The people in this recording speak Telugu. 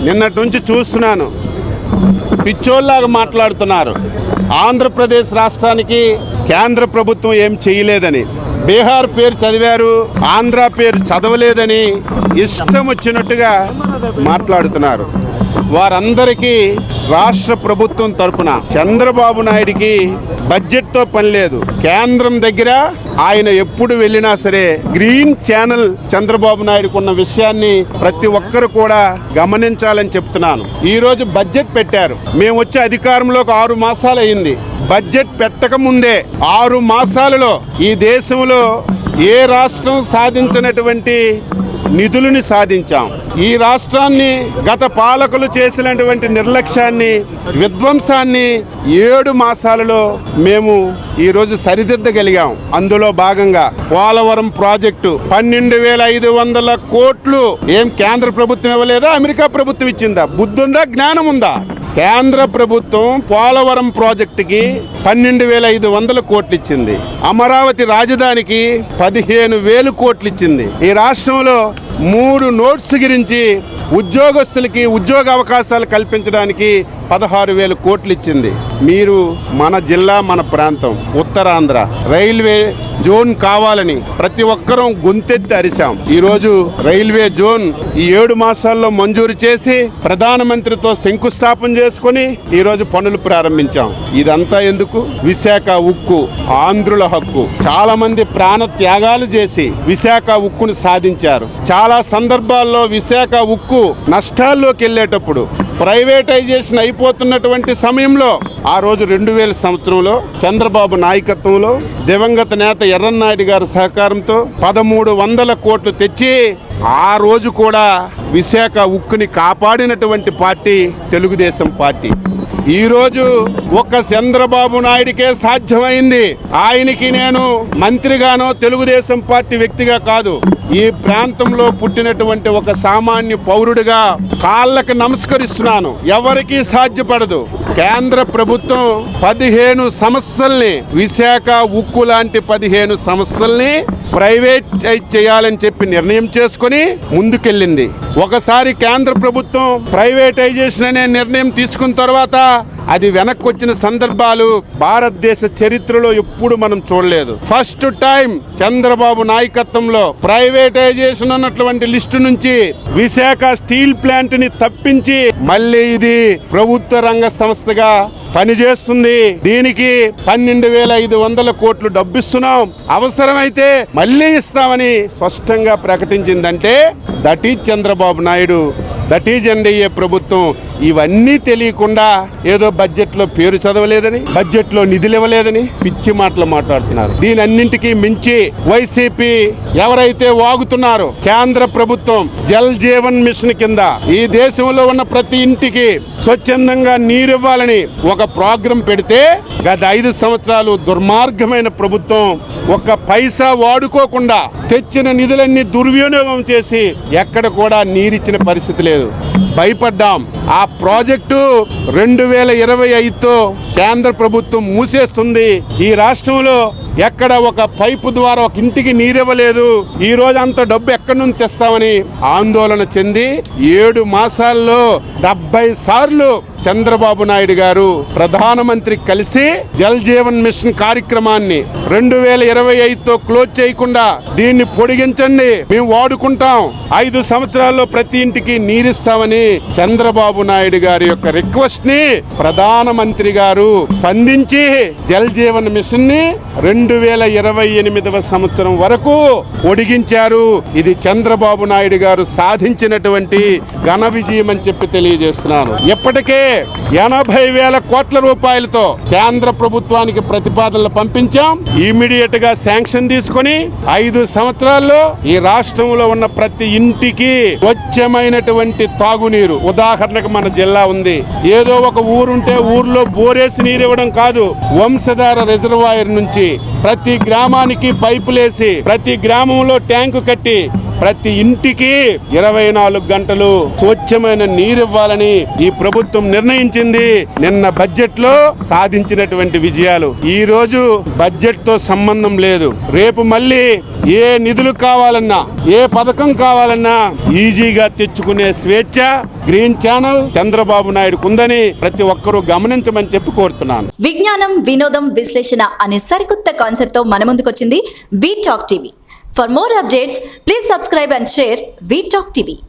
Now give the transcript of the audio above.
నిన్నటి నుంచి చూస్తున్నాను, పిచ్చోళ్ళలాగా మాట్లాడుతున్నారు. ఆంధ్రప్రదేశ్ రాష్ట్రానికి కేంద్ర ప్రభుత్వం ఏం చేయలేదని, బీహార్ పేరు చదివారు, ఆంధ్ర పేరు చదవలేదని ఇష్టం వచ్చినట్టుగా మాట్లాడుతున్నారు. వారందరికీ రాష్ట్ర ప్రభుత్వం తరపున చంద్రబాబు నాయుడికి బడ్జెట్తో పని లేదు. కేంద్రం దగ్గర ఆయన ఎప్పుడు వెళ్ళినా సరే గ్రీన్ ఛానల్ చంద్రబాబు నాయుడుకు ఉన్న విషయాన్ని ప్రతి ఒక్కరు కూడా గమనించాలని చెప్తున్నాను. ఈరోజు బడ్జెట్ పెట్టారు. మేము వచ్చే అధికారంలోకి 6 మాసాలు అయింది. బడ్జెట్ పెట్టక ముందే 6 మాసాలలో ఈ దేశంలో ఏ రాష్ట్రం సాధించినటువంటి నిధులని సాధించాం. ఈ రాష్ట్రాన్ని గత పాలకులు చేసినటువంటి నిర్లక్ష్యాన్ని, విధ్వంసాన్ని 7 మాసాలలో మేము ఈరోజు సరిదిద్దగలిగాం. అందులో భాగంగా పోలవరం ప్రాజెక్టు 12,500 కోట్లు ఏం కేంద్ర ప్రభుత్వం ఇవ్వలేదా, అమెరికా ప్రభుత్వం ఇచ్చిందా? బుద్ధుందా, జ్ఞానం ఉందా? కేంద్ర ప్రభుత్వం పోలవరం ప్రాజెక్టుకి 12,500 కోట్లు ఇచ్చింది. అమరావతి రాజధానికి 15,000 కోట్లు ఇచ్చింది. ఈ రాష్ట్రంలో 3 నోట్స్ గురించి ఉద్యోగస్తులకి ఉద్యోగ అవకాశాలు కల్పించడానికి 16,000 కోట్లు ఇచ్చింది. మీరు మన జిల్లా, మన ప్రాంతం ఉత్తరాంధ్ర రైల్వే జోన్ కావాలని ప్రతి ఒక్కరూ గొంతెత్తి అరిశాం. ఈరోజు రైల్వే జోన్ ఈ 7 మాసాల్లో మంజూరు చేసి ప్రధానమంత్రితో శంకుస్థాపన చేసుకుని ఈరోజు పనులు ప్రారంభించాం. ఇదంతా ఎందుకు? విశాఖ ఉక్కు ఆంధ్రుల హక్కు. చాలా మంది ప్రాణ త్యాగాలు చేసి విశాఖ ఉక్కును సాధించారు. చాలా సందర్భాల్లో విశాఖ ఉక్కు నష్టాల్లోకి వెళ్ళేటప్పుడు, ప్రైవేటైజేషన్ అయిపోతున్నటువంటి సమయంలో, ఆ రోజు 2000 సంవత్సరంలో చంద్రబాబు నాయకత్వంలో దివంగత నేత ఎర్రన్నాయుడు గారి సహకారంతో 1300 కోట్లు తెచ్చి ఆ రోజు కూడా విశాఖ ఉక్కుని కాపాడినటువంటి పార్టీ తెలుగుదేశం పార్టీ. ఈరోజు ఒక్క చంద్రబాబు నాయుడికే సాధ్యమైంది. ఆయనకి నేను మంత్రిగానో తెలుగుదేశం పార్టీ వ్యక్తిగా కాదు, ఈ ప్రాంతంలో పుట్టినటువంటి ఒక సామాన్య పౌరుడిగా కాళ్ళకి నమస్కరిస్తున్నాను. ఎవరికీ సాధ్యపడదు. కేంద్ర ప్రభుత్వం 15 సంస్థల్ని, విశాఖ ఉక్కు లాంటి 15 సంస్థల్ని ప్రైవేటైజ్ చేయాలని చెప్పి నిర్ణయం చేసుకుని ముందుకెళ్ళింది. ఒకసారి కేంద్ర ప్రభుత్వం ప్రైవేటైజేషన్ అనే నిర్ణయం తీసుకున్న తర్వాత అది వెనక్కి వచ్చిన సందర్భాలు భారతదేశ చరిత్రలో ఎప్పుడు మనం చూడలేదు. ఫస్ట్ టైం చంద్రబాబు నాయకత్వంలో ప్రైవేటైజేషన్ ఉన్నటువంటి లిస్టు నుంచి విశాఖ స్టీల్ ప్లాంట్ ని తప్పించి మళ్ళీ ఇది ప్రభుత్వ రంగ సంస్థగా పనిచేస్తుంది. దీనికి 12,500 కోట్లు డబ్బిస్తున్నాం, అవసరమైతే మళ్ళీ ఇస్తామని స్పష్టంగా ప్రకటించిందంటే that is Chandrababu Naidu, that is NDA ప్రభుత్వం. ఇవన్నీ తెలియకుండా ఏదో బడ్జెట్లో పేరు చదవలేదని, బడ్జెట్లో నిధులు ఇవ్వలేదని పిచ్చి మాటలు మాట్లాడుతున్నారు. దీనన్నింటికీ మించి వైసీపీ ఎవరైతే వాగుతున్నారో, కేంద్ర ప్రభుత్వం జల్ జీవన్ మిషన్ కింద ఈ దేశంలో ఉన్న ప్రతి ఇంటికి స్వచ్ఛందంగా నీరివ్వాలని ఒక ప్రోగ్రాం పెడితే గత 5 సంవత్సరాలు దుర్మార్గమైన ప్రభుత్వం ఒక్క పైసా వాడుకోకుండా తెచ్చిన నిధులన్నీ దుర్వినియోగం చేసి ఎక్కడ కూడా నీరిచ్చిన పరిస్థితి లేదు. భయపడ్డాం. ఆ ప్రాజెక్టు 2025తో కేంద్ర ప్రభుత్వం మూసేస్తుంది. ఈ రాష్ట్రంలో ఎక్కడ ఒక పైపు ద్వారా ఒక ఇంటికి నీరివ్వలేదు. ఈ రోజు అంత డబ్బు ఎక్కడి నుంచి తెస్తామని ఆందోళన చెంది 7 మాసాల్లో 70 సార్లు చంద్రబాబు నాయుడు గారు ప్రధానమంత్రి కలిసి జల్ జీవన్ మిషన్ కార్యక్రమాన్ని 2025తో క్లోజ్ చేయకుండా దీన్ని పొడిగించండి, మేము వాడుకుంటాం, 5 సంవత్సరాల్లో ప్రతి ఇంటికి నీరిస్తామని చంద్రబాబు నాయుడు గారి యొక్క రిక్వెస్ట్ ని ప్రధానమంత్రి గారు స్పందించి జల్ జీవన్ మిషన్ ని 2028వ సంవత్సరం వరకు పొడిగించారు. ఇది చంద్రబాబు నాయుడు గారు సాధించినటువంటి ఘన విజయం అని చెప్పి తెలియజేస్తున్నాను. ఇప్పటికే 80,000 కోట్ల రూపాయలతో కేంద్ర ప్రభుత్వానికి ప్రతిపాదనలు పంపించాం. ఇమీడియట్ గా శాంక్షన్ తీసుకొని 5 సంవత్సరాల్లో ఈ రాష్ట్రంలో ఉన్న ప్రతి ఇంటికి స్వచ్ఛమైనటువంటి తాగునీరు, ఉదాహరణకు మన జిల్లా ఉంది, ఏదో ఒక ఊరుంటే ఊర్లో బోరేసి నీరు ఇవ్వడం కాదు, వంశధార రిజర్వాయర్ నుంచి ప్రతి గ్రామానికి పైపులేసి ప్రతి గ్రామంలో ట్యాంకు కట్టి ప్రతి ఇంటికి 24 గంటలు స్వచ్ఛమైన నీరు ఇవ్వాలని ఈ ప్రభుత్వం నిర్ణయించింది. నిన్న బడ్జెట్ లో సాధించినటువంటి విజయాలు. ఈ రోజు బడ్జెట్ తో సంబంధం లేదు. రేపు మళ్ళీ ఏ నిధులు కావాలన్నా, ఏ పథకం కావాలన్నా ఈజీగా తెచ్చుకునే స్వేచ్ఛ గ్రీన్ ఛానల్ చంద్రబాబు నాయుడుకు ఉందని ప్రతి ఒక్కరూ గమనించమని చెప్పి కోరుతున్నాను. విజ్ఞానం, వినోదం, విశ్లేషణ అనే సరికొత్త కాన్సెప్ట్ తో మన ముందుకొచ్చింది we talk TV. For more updates please subscribe and share we talk TV.